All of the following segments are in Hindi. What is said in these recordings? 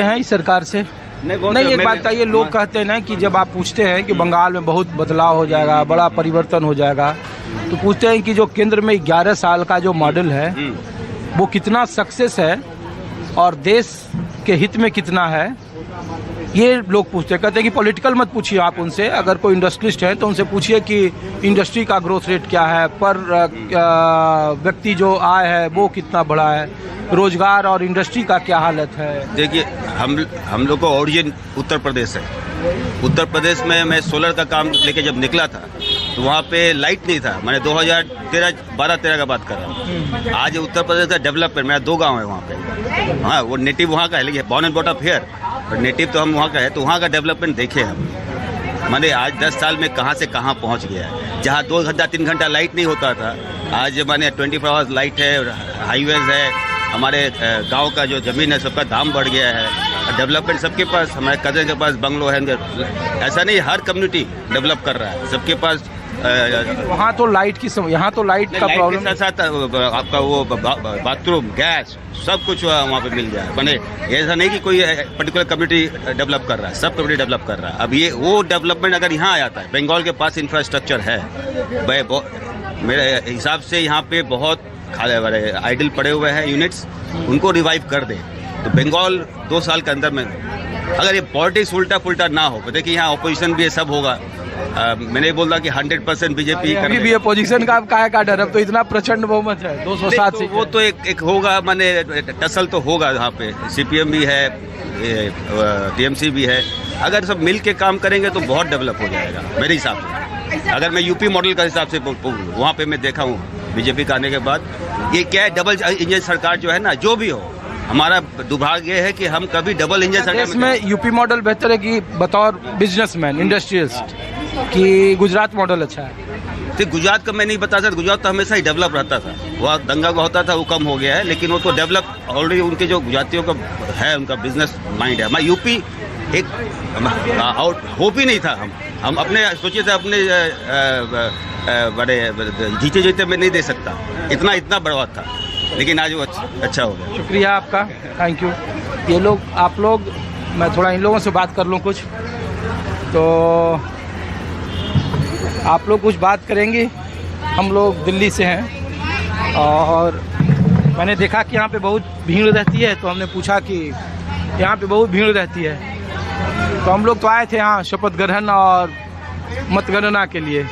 हैं इस सरकार से नहीं एक बात बताइए, लोग कहते हैं ना कि जब आप पूछते हैं कि बंगाल में बहुत बदलाव हो जाएगा, बड़ा परिवर्तन हो जाएगा, तो पूछते हैं कि जो केंद्र में 11 साल का जो मॉडल है वो कितना सक्सेस है और देश के हित में कितना है, ये लोग पूछते हैं। कहते हैं कि पॉलिटिकल मत पूछिए आप उनसे, अगर कोई इंडस्ट्रियलिस्ट हैं तो उनसे पूछिए कि इंडस्ट्री का ग्रोथ रेट क्या है, पर व्यक्ति जो आय है वो कितना बढ़ा है, रोजगार और इंडस्ट्री का क्या हालत है। देखिए हम लोग को ओरिजिन उत्तर प्रदेश है। उत्तर प्रदेश में मैं सोलर का काम लेके जब निकला था तो वहाँ पे लाइट नहीं था। मैंने 2012-13 का बात कर रहा हूँ। आज उत्तर प्रदेश का डेवलपमेंट, मेरा 2 गांव है वहाँ पे। हाँ, वो नेटिव वहाँ का है, लेकिन born and brought up here, और नेटिव तो हम वहाँ का है। तो वहाँ का डेवलपमेंट देखे हम, मैंने आज 10 साल में कहाँ से कहाँ पहुँच गया है। जहाँ 2 घंटा 3 घंटा लाइट नहीं होता था, आज मैंने 24 आवर्स लाइट है, हाईवेज है, हमारे गांव का जो ज़मीन है सबका दाम बढ़ गया है। डेवलपमेंट सबके पास, हमारे कज़न के पास बंगलो है। ऐसा नहीं, हर कम्युनिटी डेवलप कर रहा है, सबके पास। वहाँ तो लाइट की यहाँ तो लाइट का प्रॉब्लम के साथ आपका वो बाथरूम, गैस, सब कुछ वहाँ पे मिल जाए। मैंने ऐसा नहीं कि कोई पर्टिकुलर कम्युनिटी डेवलप कर रहा है, सब कम्युनिटी डेवलप कर रहा है। अब ये वो डेवलपमेंट अगर यहाँ आ जाता है, बंगाल के पास इंफ्रास्ट्रक्चर है, मेरे हिसाब से यहाँ पे बहुत आइडल पड़े हुए हैं यूनिट्स, उनको रिवाइव कर दे तो बंगाल 2 साल के अंदर में, अगर ये पॉलिटिक्स उल्टा पुल्टा ना हो, देखिए यहाँ अपोजिशन भी है, सब होगा। मैंने बोला कि 100% बीजेपी अभी भी अपोजिशन का काहे का डर, अब तो इतना प्रचंड बहुमत है 207 से। वो तो एक होगा, माने टसल तो होगा। यहाँ पे सीपीएम भी है, टीएमसी भी है। अगर सब मिल के काम करेंगे तो बहुत डेवलप हो जाएगा मेरे हिसाब से। अगर मैं यूपी मॉडल का हिसाब से वहाँ पे मैं देखा हूँ बीजेपी का आने के बाद, ये क्या है, डबल इंजन सरकार जो है ना, जो भी हो, हमारा दुर्भाग्य है कि हम कभी डबल इंजन सरकार में यूपी मॉडल बेहतर है कि बतौर बिजनेसमैन इंडस्ट्रियलिस्ट कि गुजरात मॉडल अच्छा है? तो गुजरात का मैं नहीं बता सकता, गुजरात तो हमेशा ही डेवलप रहता था। वह दंगा का होता था, वो कम हो गया है, लेकिन वो तो डेवलप ऑलरेडी, उनके जो गुजरातियों का है, उनका बिजनेस माइंड है। हमारा यूपी एक होप ही नहीं था। हम अपने सोचे थे अपने बड़े जीते में नहीं दे सकता, इतना बड़ा था, लेकिन आज वो अच्छा हो गया। शुक्रिया आपका, थैंक यू। ये लोग, आप लोग, मैं थोड़ा इन लोगों से बात कर लूँ कुछ, तो आप लोग कुछ बात करेंगे। हम लोग दिल्ली से हैं और मैंने देखा कि यहाँ पे बहुत भीड़ रहती है, तो हमने पूछा कि यहाँ पे बहुत भीड़ रहती है, तो हम लोग तो आए थे यहाँ शपथ ग्रहण और मतगणना के लिए।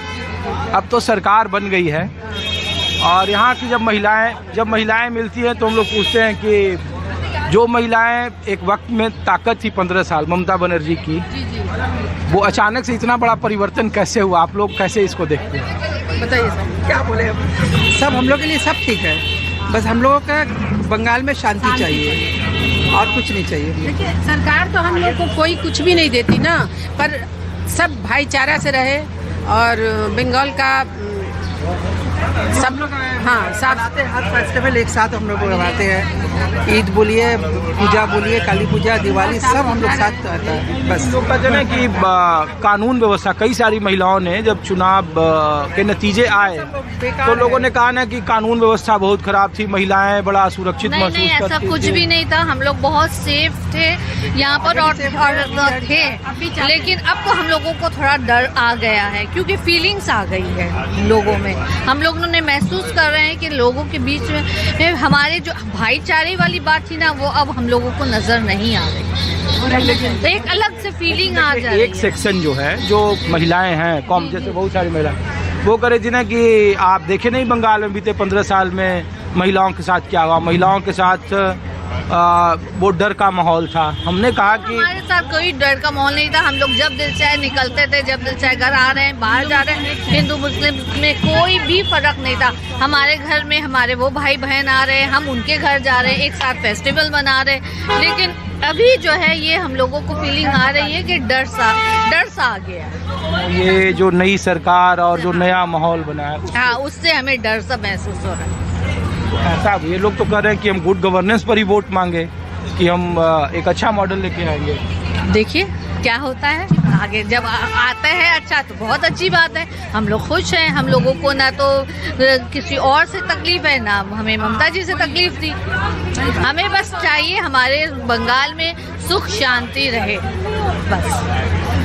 अब तो सरकार बन गई है और यहाँ की जब महिलाएं मिलती हैं तो हम लोग पूछते हैं कि जो महिलाएं एक वक्त में ताकत थी 15 साल ममता बनर्जी की, वो अचानक से इतना बड़ा परिवर्तन कैसे हुआ? आप लोग कैसे इसको देखते हैं? बताइए सर, क्या बोले? सब हम लोग के लिए सब ठीक है, बस हम लोगों का बंगाल में शांति चाहिए और कुछ नहीं चाहिए। देखिए, सरकार तो हम लोग को कोई कुछ भी नहीं देती ना, पर सब भाईचारा से रहे और बंगाल का सब लोग, हाँ, साथ हर फेस्टिवल एक साथ हम लोग मनाते हैं। ईद बोलिए, पूजा बोलिए, काली पूजा, दिवाली, सब हम लोग साथ रहता है। बस लोग कहते हैं कि कानून व्यवस्था, कई सारी महिलाओं ने जब चुनाव के नतीजे आए तो लोगों ने कहा ना कि कानून व्यवस्था बहुत खराब थी, महिलाएं बड़ा सुरक्षित महसूस करती थी। ऐसा कुछ भी नहीं था, हम लोग बहुत सेफ थे यहाँ पर और थे, लेकिन अब तो हम लोगों को थोड़ा डर आ गया है क्योंकि फीलिंग्स आ गई है लोगों में। हम लोग ने महसूस कर रहे हैं कि लोगों के बीच में हमारे जो भाईचारे वाली बात थी ना, वो अब हम लोगों को नजर नहीं आ रही। तो एक अलग से फीलिंग आ जाए। एक सेक्शन जो है, जो महिलाएं हैं, कॉम जैसे बहुत सारी महिलाएं, वो करे जी ना कि आप देखे नहीं बंगाल में बीते 15 साल में महिलाओं के साथ क्या हुआ। महिलाओं के साथ वो डर का माहौल था। हमने कहा कि हमारे साथ कोई डर का माहौल नहीं था। हम लोग जब दिल चाहे निकलते थे, जब दिल चाहे घर आ रहे हैं, बाहर जा रहे हैं, हिंदू मुस्लिम में कोई भी फर्क नहीं था। हमारे घर में हमारे वो भाई बहन आ रहे हैं, हम उनके घर जा रहे हैं, एक साथ फेस्टिवल मना रहे हैं। लेकिन अभी जो है ये हम लोगों को फीलिंग आ रही है कि डर सा आ गया है। ये जो नई सरकार और जो नया माहौल बना है, हाँ, उससे हमें डर सा महसूस हो रहा है। ऐसा ये लोग तो कह रहे हैं कि हम गुड गवर्नेंस पर ही वोट मांगे, कि हम एक अच्छा मॉडल लेके आएंगे। देखिए, क्या होता है आगे जब आता है अच्छा तो बहुत अच्छी बात है, हम लोग खुश हैं। हम लोगों को ना तो किसी और से तकलीफ है ना हमें ममता जी से तकलीफ थी। हमें बस चाहिए हमारे बंगाल में सुख शांति रहे, बस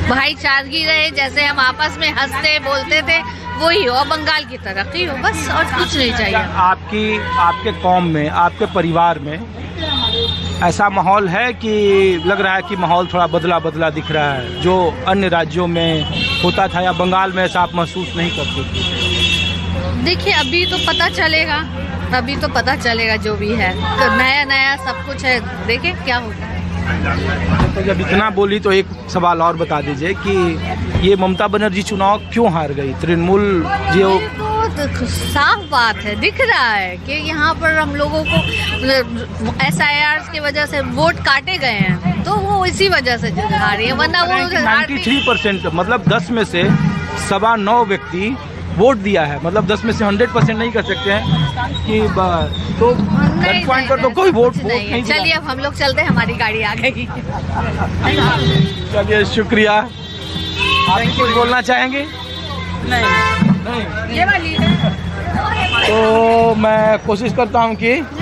भाईचारगी रहे, जैसे हम आपस में हंसते बोलते थे वही हो, बंगाल की तरक्की हो, बस और कुछ नहीं चाहिए। आपके कौम में, आपके परिवार में ऐसा माहौल है कि लग रहा है कि माहौल थोड़ा बदला बदला दिख रहा है जो अन्य राज्यों में होता था, या बंगाल में ऐसा आप महसूस नहीं करते थे? देखिए अभी तो पता चलेगा जो भी है, तो नया नया सब कुछ है, देखें क्या होता है। तो जब इतना बोली तो एक सवाल और बता दीजिए कि ये ममता बनर्जी चुनाव क्यों हार गई? तृणमूल जो तो साफ बात है, दिख रहा है कि यहाँ पर हम लोगों को SIR की वजह से वोट काटे गए हैं, तो वो इसी वजह से हार रही है, वरना वो 93% मतलब 10 में से 9.25 व्यक्ति वोट दिया है, मतलब 10 में से 100% नहीं कर सकते हैं कि तो पॉइंट पर तो कोई वोट नहीं। चलिए अब हम लोग चलते हैं, हमारी गाड़ी आ गई। चलिए शुक्रिया। आप कुछ बोलना चाहेंगे? नहीं। ये वाली तो मैं कोशिश करता हूँ कि